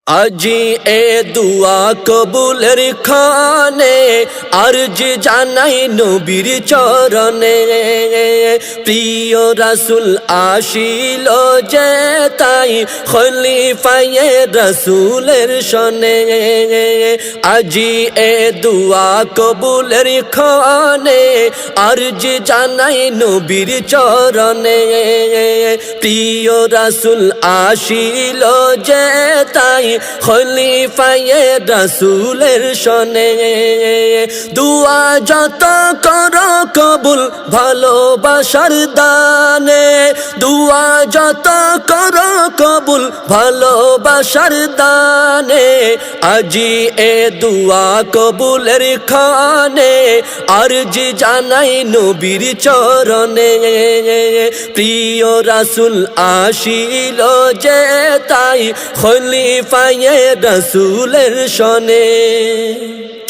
আজি এ দুয়া কবুলের খানে আরজ জানাই নবীর চরণে। প্রিয় রাসূল আসিল যে তাই খলিফায়ে রাসূলের শনে। আজি এ দুয়া কবুলের খানে আরজ জানাই নবীর চরণে। প্রিয় রাসূল আসিল যে তাই খলিফায়ে রাসূলের শনে। দুয়া যত করো কবুল ভালোবাসার দানে, দুয়া যত করো কবুল ভালোবাসার দানে। আজি এ দুয়া কবুলের খানে আরজ জানাই নবীর চরণে। প্রিয় রাসূল আসিল যে তাই খলিফায়ে রাসূলের শনে।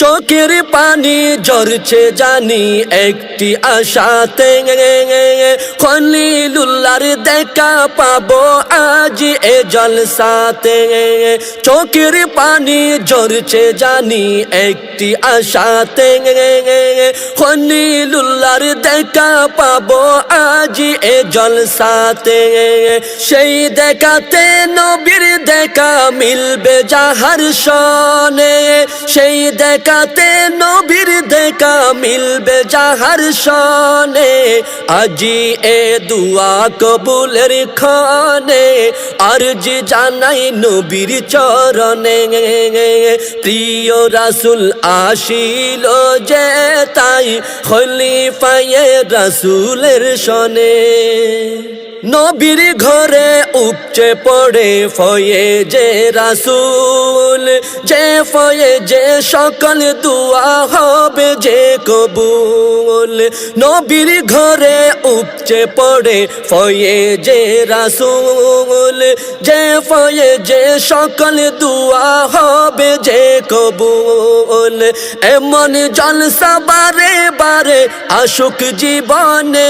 চোখের পানি ঝরছে জানি একটি আশাতে, খলিলুল্লাহর দেখা পাবো আজ এ জলসাতে। চোখের পানি ঝরছে জানি একটি আশাতে, খলিলুল্লাহর দেখা পাবো আজ এ জলসাতে। সেই দেখাতে নবীর দেখা মিলবে যাহার শনে, সেই দেখাতে নবীর দেখা মিলবে যাহার শনে। আজি এ দুয়া কবুলের খানে আরজ জানাই নবীর চরণে। প্রিয় রাসূল আসিল যে তাই খলিফায়ে রাসূলের শনে। নবীর ঘরে উপচে পড়ে ফয়ে যে রাসূল, যে ফয়ে যে সকল দুয়া হবে যে কবুল। নবীর ঘরে উপচে পড়ে ফয়ে যে রাসূল, যে ফয়ে যে সকল দুয়া হবে যে কবুল। এমন জলসা বারে বারে আশুক জীবনে,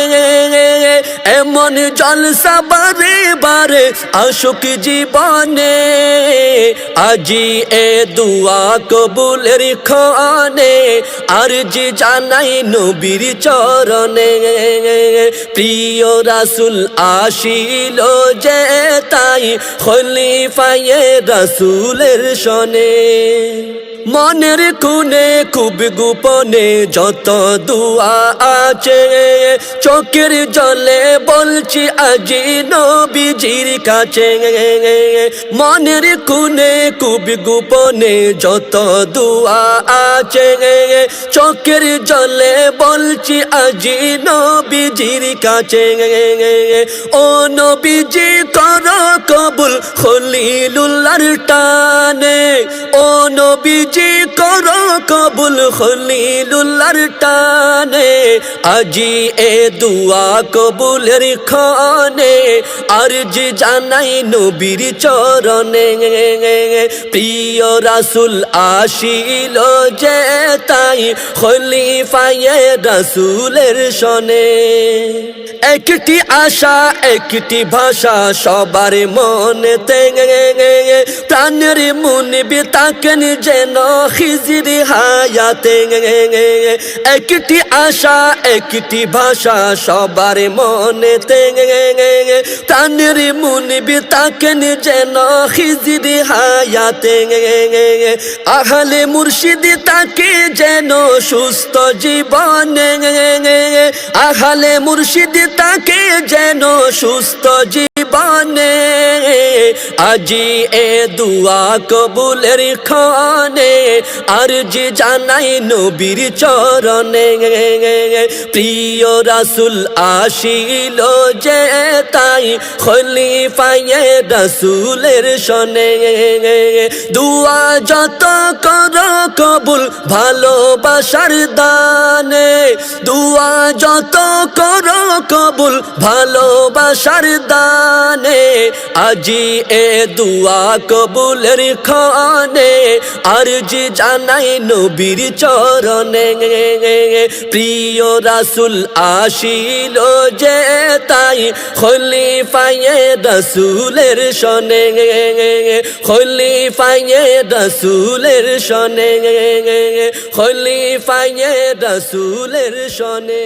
এমন জলসা বারে বারে আশুক জীবনে। আজি এ দুয়া কবুলের খানে আরজ জানাই নবীর চরণে। প্রিয় রাসূল আসিল যে তাই খলিফায়ে রাসূলের শনে। মনের কোণে খুব গোপনে যত দুয়া আছে, চোখের জলে বলছি আজি নবীজির কাছে। মনের কোণে খুব গোপনে যত দুয়া আছে, চোখের জলে বলছি আজি নবীজির কাছে। ও নবীজি করো কবুল খলিলুল্লাহর টানে, ও নবীজি করো কবুল খলিলুল্লাহর টানে। আজি এ দুয়া কবুলের খানে আরজ জানাই নবীর চরণে। প্রিয় রাসূল আসিল যে তাই খলিফায়ে রাসূলের শনে। একটি আশা একটি ভাষা সবার মনেতে, প্রাণের মুনিবি তাকেন যেন খিজির হায়াতে। একটি আশা একটি ভাষা সবার মনেতে, প্রাণের মুনিবি তাকেন যেন খিজির হায়াতে। আহলে মুর্শিদ তাকে যেন সুস্থ জীবনে, আহলে মুর্শিদ তাকে যেন সুস্থ জীবনে। আজি এ দুয়া কবুলের খানে আরজ জানাই নবীর চরণে। প্রিয় রাসূল আসিল যে তাই খলিফায়ে রাসূলের শনে। দুয়া যত করো কবুল ভালোবাসার দানে, দুয়া যত করো কবুল ভালোবাসার দানে। জানে আজি এ দুয়া কবুলের খানে আরজি জানাই নবীর চরণে প্রিয় রাসূল আসিল যে তাই খলিফায়ে রাসূলের শনে খলিফায়ে রাসূলের শনে খলিফায়ে রাসূলের শনে